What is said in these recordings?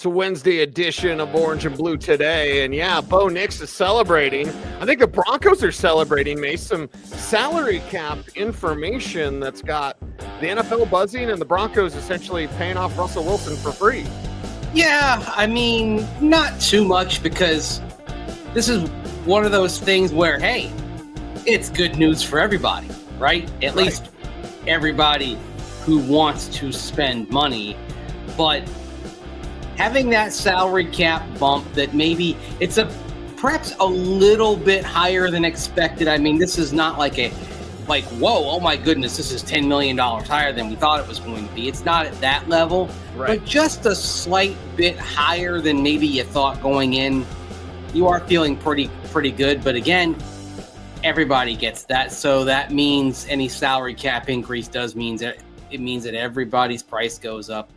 It's a Wednesday edition of Orange and Blue today. And yeah, Bo Nix is celebrating. I think the Broncos are celebrating, Mace, some salary cap information that's got the NFL buzzing and the Broncos essentially paying off Russell Wilson for free. Yeah, I mean, not too much because this is one of those things where, hey, it's good news for everybody, right? At least everybody who wants to spend money. But having that salary cap bump that maybe it's perhaps a little bit higher than expected. I mean, this is not like whoa, oh my goodness, this is $10 million higher than we thought it was going to be. It's not at that level, but just a slight bit higher than maybe you thought going in. You are feeling pretty good. But again, everybody gets that. So that means any salary cap increase means that everybody's price goes up,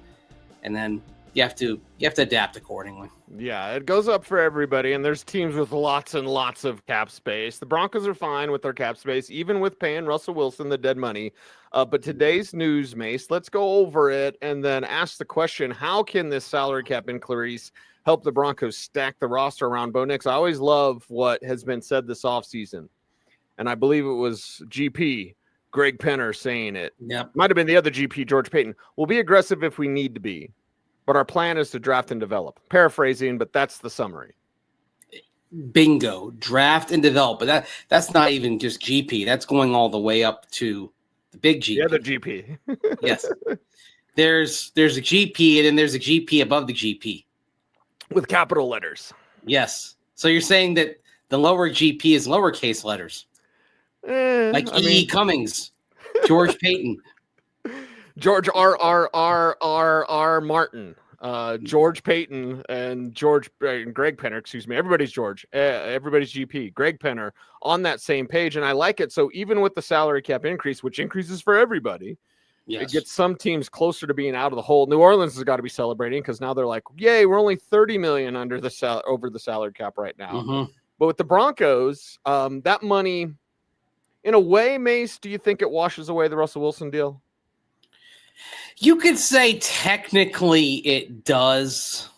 and then you have to adapt accordingly. Yeah, it goes up for everybody, and there's teams with lots and lots of cap space. The Broncos are fine with their cap space, even with paying Russell Wilson the dead money. But today's news, Mace, let's go over it and then ask the question, how can this salary cap increase help the Broncos stack the roster around Bo Nix? I always love what has been said this offseason, and I believe it was GP, Greg Penner, saying it. Yep. Might have been the other GP, George Payton. We'll be aggressive if we need to be, but our plan is to draft and develop. Paraphrasing, but that's the summary. Bingo. Draft and develop. But that's not even just GP. That's going all the way up to the big GP. The other GP. Yes. There's a GP, and then there's a GP above the GP. With capital letters. Yes. So you're saying that the lower GP is lowercase letters. Like E. Cummings, George Payton. George R. Martin, George Payton, and Greg Penner, excuse me. Everybody's George. Everybody's GP. Greg Penner on that same page, and I like it. So even with the salary cap increase, which increases for everybody, it gets some teams closer to being out of the hole. New Orleans has got to be celebrating because now they're like, yay, we're only $30 million over the salary cap right now. Mm-hmm. But with the Broncos, that money, in a way, Mace, do you think it washes away the Russell Wilson deal? You could say technically it does,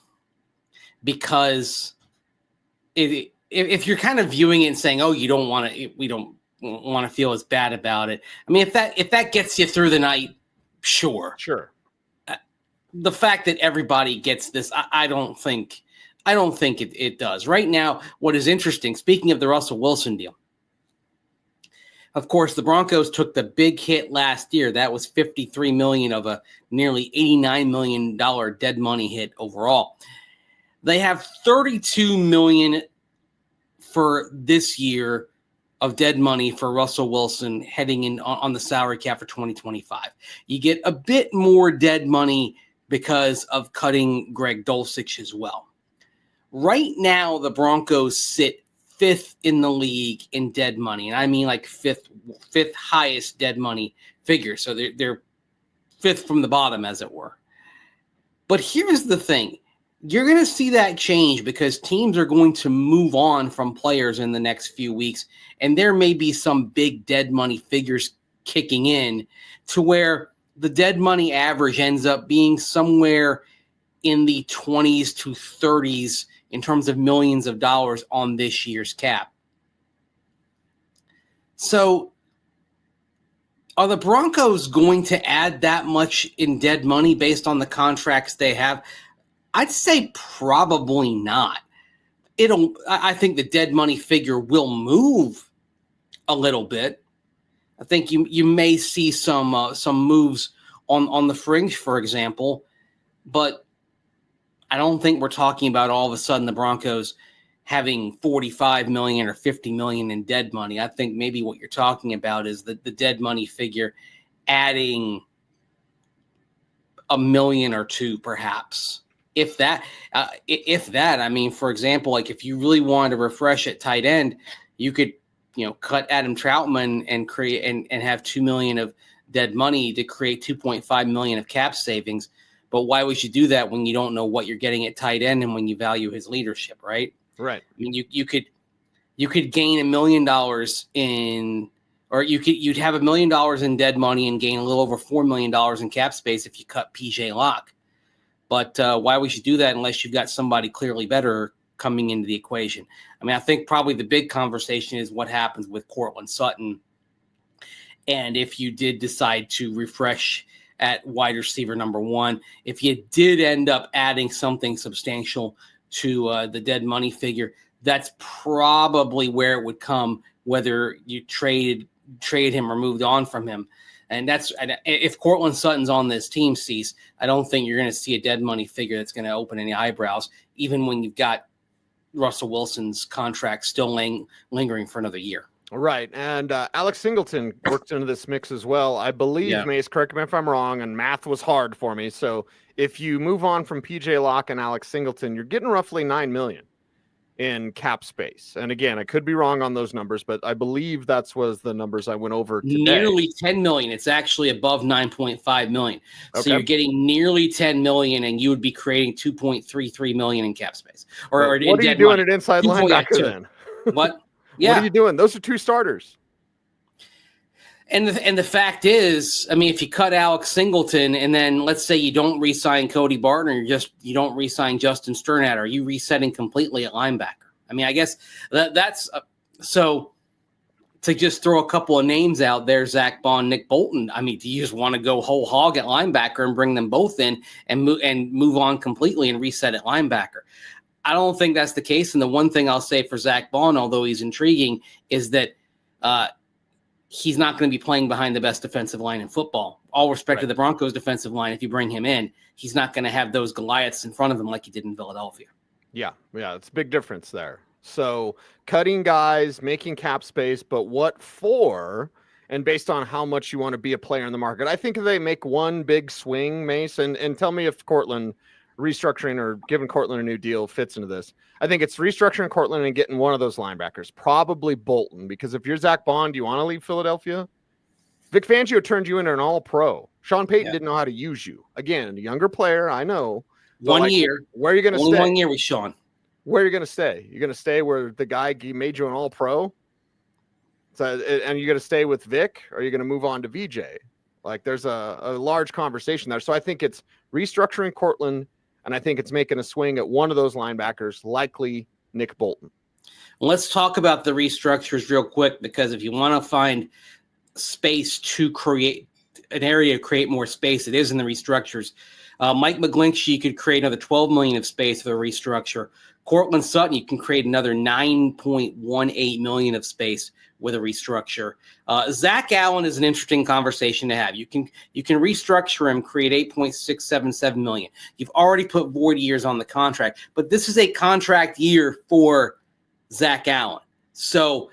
because if you're kind of viewing it and saying, "Oh, we don't want to feel as bad about it." I mean, if that gets you through the night, sure. The fact that everybody gets this, I don't think it does. Right now, what is interesting, speaking of the Russell Wilson deal, of course, the Broncos took the big hit last year. That was $53 million of a nearly $89 million dead money hit overall. They have $32 million for this year of dead money for Russell Wilson heading in on the salary cap for 2025. You get a bit more dead money because of cutting Greg Dulcich as well. Right now, the Broncos sit fifth in the league in dead money, and I mean like fifth highest dead money figure. So they're fifth from the bottom, as it were. But here's the thing: you're going to see that change because teams are going to move on from players in the next few weeks, and there may be some big dead money figures kicking in to where the dead money average ends up being somewhere in the 20s to 30s in terms of millions of dollars on this year's cap. So are the Broncos going to add that much in dead money based on the contracts they have? I'd say probably not. I think the dead money figure will move a little bit. I think you may see some moves on the fringe, for example, but I don't think we're talking about all of a sudden the Broncos having $45 million or $50 million in dead money. I think maybe what you're talking about is the dead money figure adding $1 million or $2 million, perhaps. If that, I mean, for example, like if you really wanted to refresh at tight end, you could, cut Adam Troutman and create and have $2 million of dead money to create $2.5 million of cap savings. But why would you do that when you don't know what you're getting at tight end and when you value his leadership, right? Right. I mean, you could gain $1 million in, or you'd have $1 million in dead money and gain a little over $4 million in cap space if you cut PJ Locke. But why we should do that unless you've got somebody clearly better coming into the equation. I mean, I think probably the big conversation is what happens with Courtland Sutton. And if you did decide to refresh at wide receiver number 1, if you did end up adding something substantial to the dead money figure, that's probably where it would come, whether you traded him or moved on from him. And if Courtland Sutton's on this team, Cease, I don't think you're going to see a dead money figure that's going to open any eyebrows, even when you've got Russell Wilson's contract still lingering for another year. Right. And Alex Singleton worked into this mix as well. I believe, Mace, correct me if I'm wrong, and math was hard for me. So if you move on from PJ Locke and Alex Singleton, you're getting roughly $9 million in cap space. And again, I could be wrong on those numbers, but I believe was the numbers I went over today. Nearly $10 million. It's actually above $9.5 million. So you're getting nearly $10 million, and you would be creating $2.33 million in cap space. Or what are you doing at inside linebacker then? What? Yeah. What are you doing? Those are 2 starters. And the fact is, I mean, if you cut Alex Singleton and then let's say you don't re-sign Cody Barton, or you don't re-sign Justin Sternad, are you resetting completely at linebacker? I mean, I guess that's so. To just throw a couple of names out there, Zach Bond, Nick Bolton. I mean, do you just want to go whole hog at linebacker and bring them both in and move on completely and reset at linebacker? I don't think that's the case. And the one thing I'll say for Zach Bond, although he's intriguing, is that he's not going to be playing behind the best defensive line in football. All respect to the Broncos defensive line. If you bring him in, he's not going to have those Goliaths in front of him like he did in Philadelphia. Yeah. It's a big difference there. So cutting guys, making cap space, but what for? And based on how much you want to be a player in the market. I think if they make one big swing, Mace, and tell me if Courtland restructuring or giving Courtland a new deal fits into this. I think it's restructuring Courtland and getting one of those linebackers, probably Bolton, because if you're Zach Bond, do you want to leave Philadelphia? Vic Fangio turned you into an all-pro. Sean Payton didn't know how to use you. Again, a younger player, I know. 1 year. Where are you going to stay? 1 year with Sean. Where are you going to stay? You're going to stay where the guy made you an all-pro? So, and you're going to stay with Vic, or are you going to move on to VJ? Like, there's a large conversation there. So I think it's restructuring Courtland, and I think it's making a swing at one of those linebackers, likely Nick Bolton. Let's talk about the restructures real quick, because if you want to find space to create an area to create more space, it is in the restructures. Mike McGlinchey could create another $12 million of space for the restructure. Courtland Sutton, you can create another $9.18 million of space with a restructure. Zach Allen is an interesting conversation to have. You can restructure him, create $8.677 million. You've already put void years on the contract, but this is a contract year for Zach Allen. So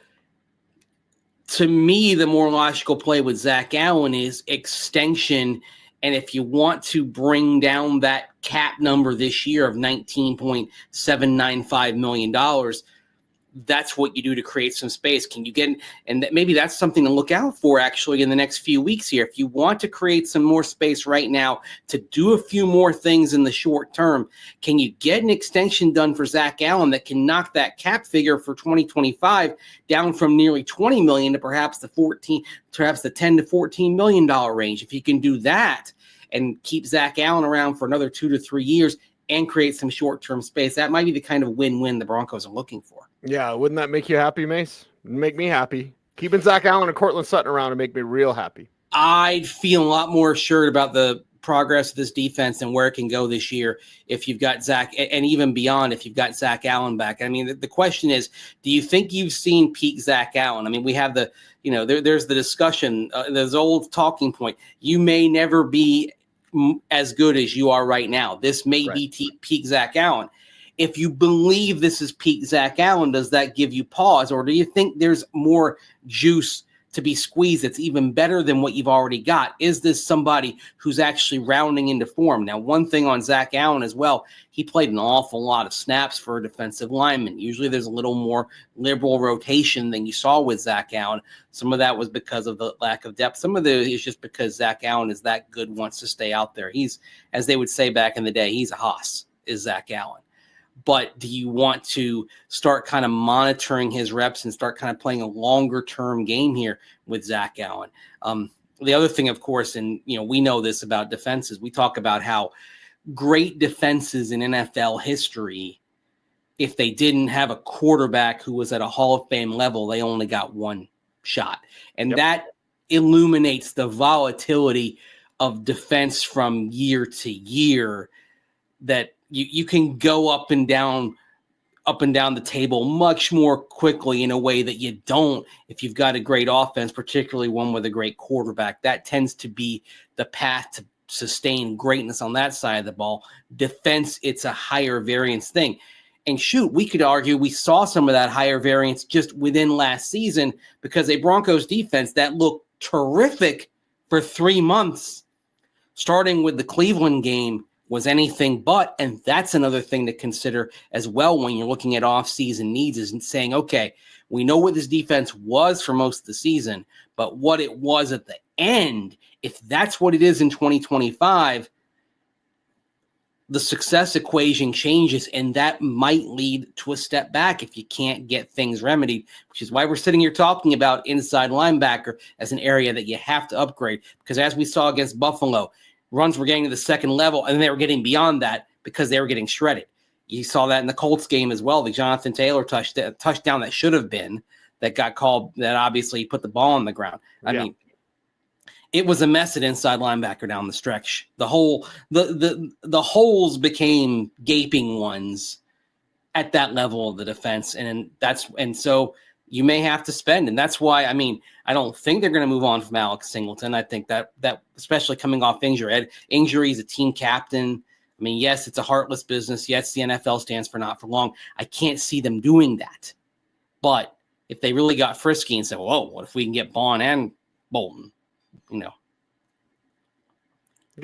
to me, the more logical play with Zach Allen is extension. And if you want to bring down that cap number this year of $19.795 million, that's what you do to create some space. Can you get, and maybe that's something to look out for actually in the next few weeks here. If you want to create some more space right now to do a few more things in the short term, can you get an extension done for Zach Allen that can knock that cap figure for 2025 down from nearly $20 million to perhaps the $10 to $14 million range? If you can do that and keep Zach Allen around for another 2 to 3 years and create some short-term space, that might be the kind of win-win the Broncos are looking for. Yeah, wouldn't that make you happy, Mace? Make me happy. Keeping Zach Allen and Courtland Sutton around would make me real happy. I'd feel a lot more assured about the progress of this defense and where it can go this year if you've got Zach, and even beyond if you've got Zach Allen back. I mean, the question is, do you think you've seen peak Zach Allen? I mean, we have there's the discussion, there's old talking point. You may never be as good as you are right now. This may be peak Zach Allen. If you believe this is peak Zach Allen, does that give you pause? Or do you think there's more juice to be squeezed that's even better than what you've already got? Is this somebody who's actually rounding into form? Now, one thing on Zach Allen as well, he played an awful lot of snaps for a defensive lineman. Usually there's a little more liberal rotation than you saw with Zach Allen. Some of that was because of the lack of depth. Some of it is just because Zach Allen is that good, wants to stay out there. He's, as they would say back in the day, he's a hoss, is Zach Allen. But do you want to start kind of monitoring his reps and start kind of playing a longer term game here with Zach Allen? The other thing, of course, and we know this about defenses, we talk about how great defenses in NFL history, if they didn't have a quarterback who was at a Hall of Fame level, they only got one shot. And that illuminates the volatility of defense from year to year, that you can go up and down the table much more quickly in a way that you don't if you've got a great offense, particularly one with a great quarterback. That tends to be the path to sustain greatness on that side of the ball. Defense, it's a higher variance thing. And shoot, we could argue we saw some of that higher variance just within last season, because a Broncos defense that looked terrific for 3 months, starting with the Cleveland game, was anything but. And that's another thing to consider as well when you're looking at off-season needs, is saying, okay, we know what this defense was for most of the season, but what it was at the end, if that's what it is in 2025, the success equation changes, and that might lead to a step back if you can't get things remedied, which is why we're sitting here talking about inside linebacker as an area that you have to upgrade, because as we saw against Buffalo, runs were getting to the second level, and they were getting beyond that because they were getting shredded. You saw that in the Colts game as well. The Jonathan Taylor touchdown that should have been, that got called, that obviously put the ball on the ground. I mean, it was a mess at inside linebacker down the stretch. The holes became gaping ones at that level of the defense, and so you may have to spend, and that's why, I mean, I don't think they're going to move on from Alex Singleton. I think that especially coming off injury, he's a team captain. I mean, yes, it's a heartless business. Yes, the NFL stands for not for long. I can't see them doing that, but if they really got frisky and said, "Whoa, what if we can get Bond and Bolton?" Get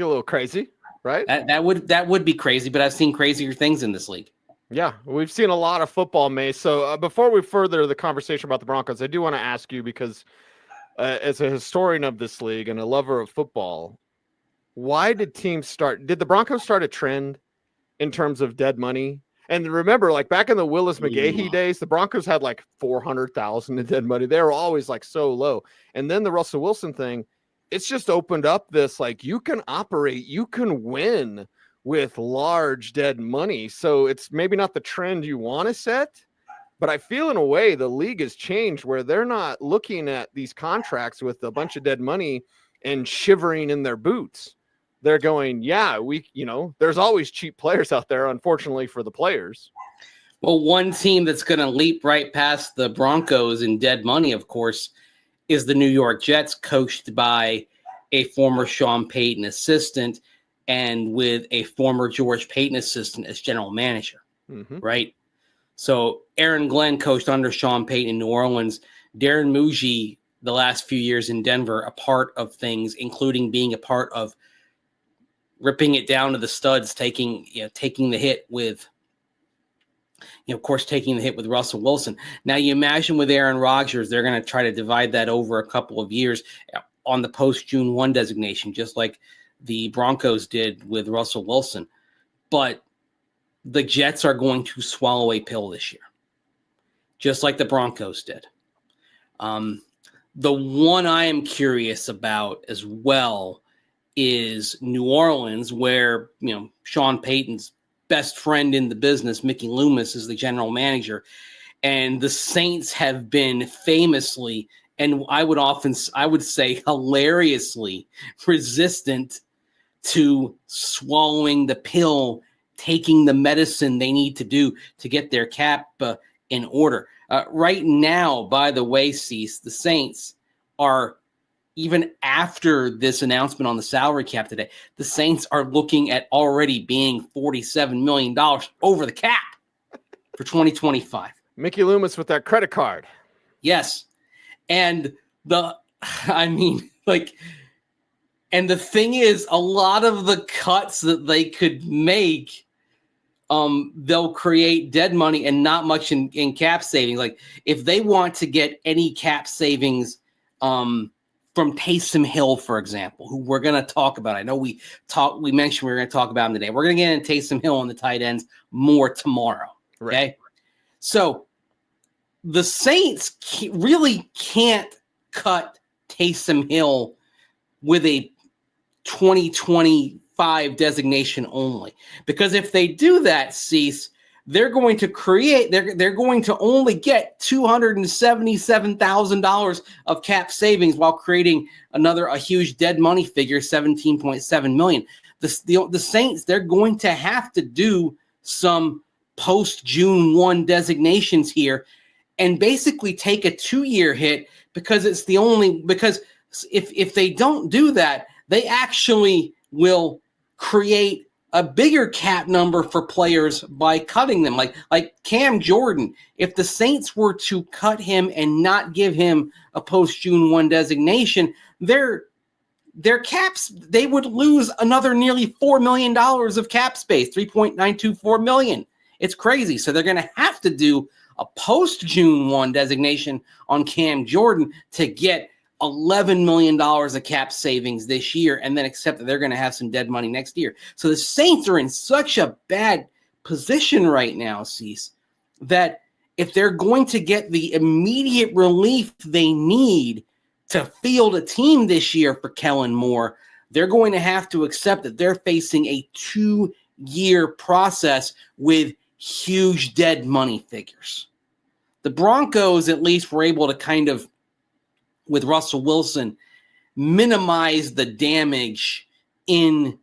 a little crazy, right? That would be crazy, but I've seen crazier things in this league. Yeah, we've seen a lot of football, Mace. So before we further the conversation about the Broncos, I do want to ask you, because as a historian of this league and a lover of football, why did the Broncos start a trend in terms of dead money? And remember, like back in the Willis McGahee days, the Broncos had like 400,000 in dead money. They were always like so low. And then the Russell Wilson thing, it's just opened up this, like, you can operate, you can win with large dead money. So it's maybe not the trend you want to set, but I feel in a way the league has changed where they're not looking at these contracts with a bunch of dead money and shivering in their boots. They're going, there's always cheap players out there, unfortunately for the players. Well, one team that's going to leap right past the Broncos in dead money, of course, is the New York Jets, coached by a former Sean Payton assistant and with a former George Payton assistant as general manager, right? So Aaron Glenn coached under Sean Payton in New Orleans. Darren Muji, the last few years in Denver, a part of things, including being a part of ripping it down to the studs, taking the hit with, of course, taking the hit with Russell Wilson. Now you imagine with Aaron Rodgers, they're going to try to divide that over a couple of years on the post-June 1 designation, just like the Broncos did with Russell Wilson. But the Jets are going to swallow a pill this year, just like the Broncos did. The one I am curious about as well is New Orleans, where Sean Payton's best friend in the business, Mickey Loomis, is the general manager, and the Saints have been famously, and I would say hilariously, resistant to swallowing the pill, taking the medicine they need to do to get their cap in order. Right now, by the way, Cease, the Saints are, even after this announcement on the salary cap today, the Saints are looking at already being $47 million over the cap for 2025. Mickey Loomis with that credit card. Yes. And the thing is, a lot of the cuts that they could make, they'll create dead money and not much in cap savings. Like if they want to get any cap savings, from Taysom Hill, for example, who we're going to talk about. I know we mentioned we were going to talk about him today. We're going to get into Taysom Hill on the tight ends more tomorrow. Okay. Right. So the Saints really can't cut Taysom Hill with a 2025 5 designation only. Because if they do that, Cease, they're going to create, they're going to only get $277,000 of cap savings while creating a huge dead money figure, $17.7 million. The Saints, they're going to have to do some post June 1 designations here and basically take a 2-year hit because if they don't do that, they actually will create a bigger cap number for players by cutting them. Like Cam Jordan, if the Saints were to cut him and not give him a post June 1 designation, their caps, they would lose another nearly $4 million of cap space, $3.924 million. It's crazy. So they're going to have to do a post June 1 designation on Cam Jordan to get $11 million of cap savings this year, and then accept that they're going to have some dead money next year. So the Saints are in such a bad position right now, Cease, that if they're going to get the immediate relief they need to field a team this year for Kellen Moore, they're going to have to accept that they're facing a 2-year process with huge dead money figures. The Broncos, at least, were able to kind of, with Russell Wilson, minimize the damage in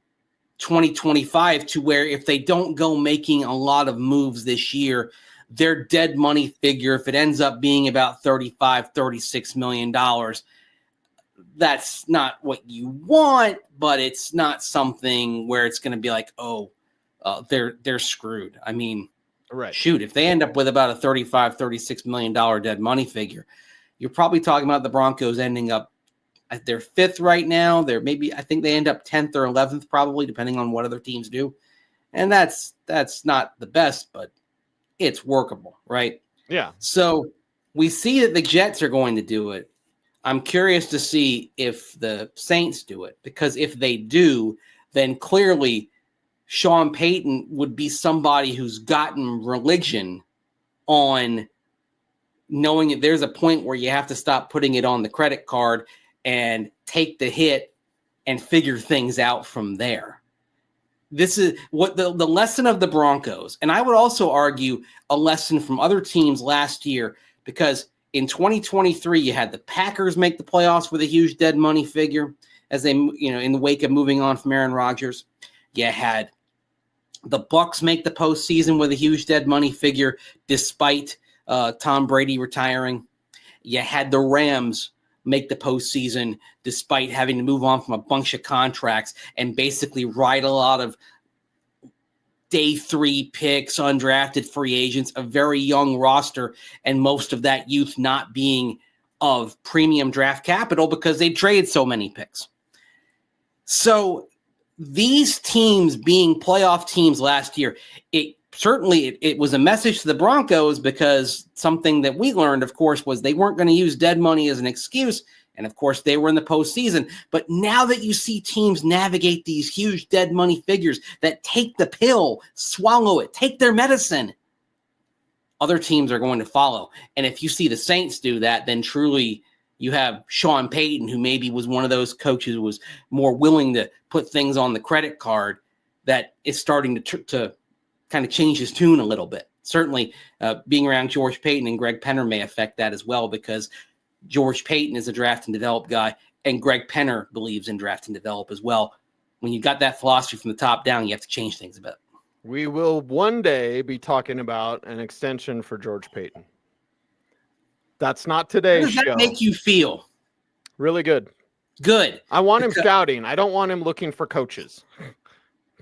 2025 to where if they don't go making a lot of moves this year, their dead money figure, if it ends up being about $36 million, that's not what you want, but it's not something where it's going to be like, they're screwed. I mean, right. Shoot, if they end up with about a $36 million dead money figure, you're probably talking about the Broncos ending up at their 5th right now. I think they end up 10th or 11th probably, depending on what other teams do. And that's not the best, but it's workable, right? Yeah. So we see that the Jets are going to do it. I'm curious to see if the Saints do it, because if they do, then clearly Sean Payton would be somebody who's gotten religion on knowing that there's a point where you have to stop putting it on the credit card and take the hit and figure things out from there. This is what the lesson of the Broncos, and I would also argue a lesson from other teams last year, because in 2023, you had the Packers make the playoffs with a huge dead money figure as they, in the wake of moving on from Aaron Rodgers. You had the Bucs make the postseason with a huge dead money figure despite Tom Brady retiring. You had the Rams make the postseason despite having to move on from a bunch of contracts and basically ride a lot of day 3 picks, undrafted free agents, a very young roster, and most of that youth not being of premium draft capital because they traded so many picks. So these teams being playoff teams last year, it was a message to the Broncos, because something that we learned, of course, was they weren't going to use dead money as an excuse. And of course, they were in the postseason. But now that you see teams navigate these huge dead money figures that take the pill, swallow it, take their medicine, other teams are going to follow. And if you see the Saints do that, then truly you have Sean Payton, who maybe was one of those coaches who was more willing to put things on the credit card, that is starting to kind of change his tune a little bit. Certainly being around George Payton and Greg Penner may affect that as well, because George Payton is a draft and develop guy, and Greg Penner believes in draft and develop as well. When you got that philosophy from the top down, you have to change things a bit. We will one day be talking about an extension for George Payton. That's not today's show. How does that make you feel? Really good. Good. I want him scouting. I don't want him looking for coaches.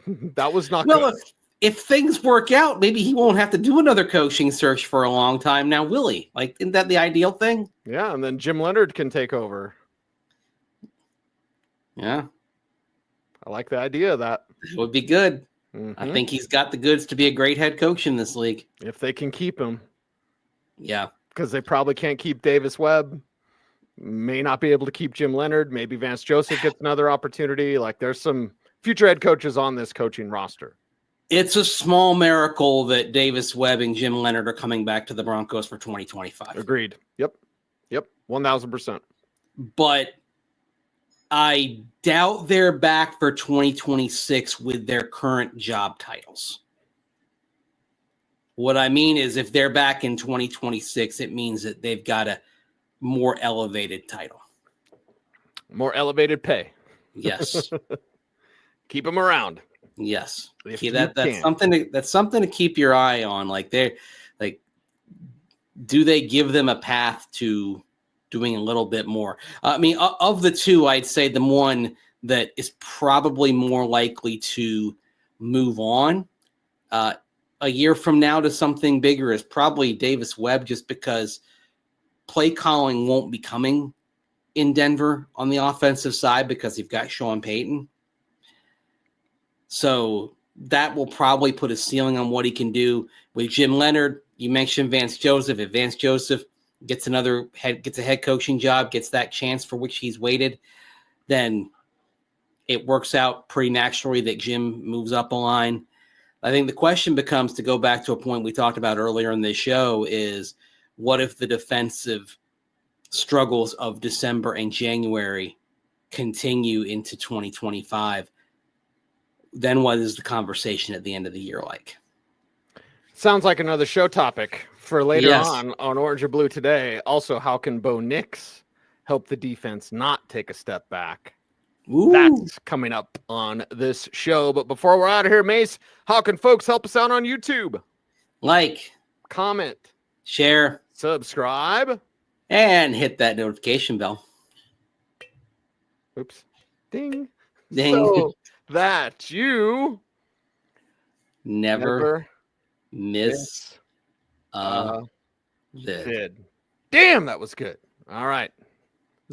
That was not good. If things work out, maybe he won't have to do another coaching search for a long time now, will he? Like, isn't that the ideal thing? Yeah, and then Jim Leonard can take over. Yeah. I like the idea of that. It would be good. Mm-hmm. I think he's got the goods to be a great head coach in this league. If they can keep him. Yeah. Because they probably can't keep Davis Webb. May not be able to keep Jim Leonard. Maybe Vance Joseph gets another opportunity. Like, there's some future head coaches on this coaching roster. It's a small miracle that Davis Webb and Jim Leonard are coming back to the Broncos for 2025. Agreed. Yep. 1,000%. But I doubt they're back for 2026 with their current job titles. What I mean is if they're back in 2026, it means that they've got a more elevated title. More elevated pay. Yes. Keep them around. Yes. That's something to keep your eye on. Do they give them a path to doing a little bit more? I mean, of the two, I'd say the one that is probably more likely to move on a year from now to something bigger is probably Davis Webb, just because play calling won't be coming in Denver on the offensive side because you've got Sean Payton. So that will probably put a ceiling on what he can do. With Jim Leonard, you mentioned Vance Joseph. If Vance Joseph gets a head coaching job, gets that chance for which he's waited, then it works out pretty naturally that Jim moves up a line. I think the question becomes, to go back to a point we talked about earlier in this show, is what if the defensive struggles of December and January continue into 2025? Then what is the conversation at the end of the year like? Sounds like another show topic for later on Orange or Blue today. Also, how can Bo Nix help the defense not take a step back? Ooh. That's coming up on this show. But before we're out of here, Mace, how can folks help us out on YouTube? Like, comment, share, subscribe, and hit that notification bell. Oops. Ding. Ding. So that you never miss vid. Damn, that was good. All right.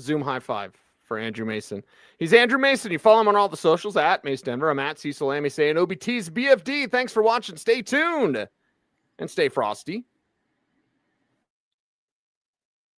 Zoom high five for Andrew Mason. He's Andrew Mason. You follow him on all the socials at Mace Denver. I'm at Cecil Amy saying OBT's BFD. Thanks for watching. Stay tuned and stay frosty.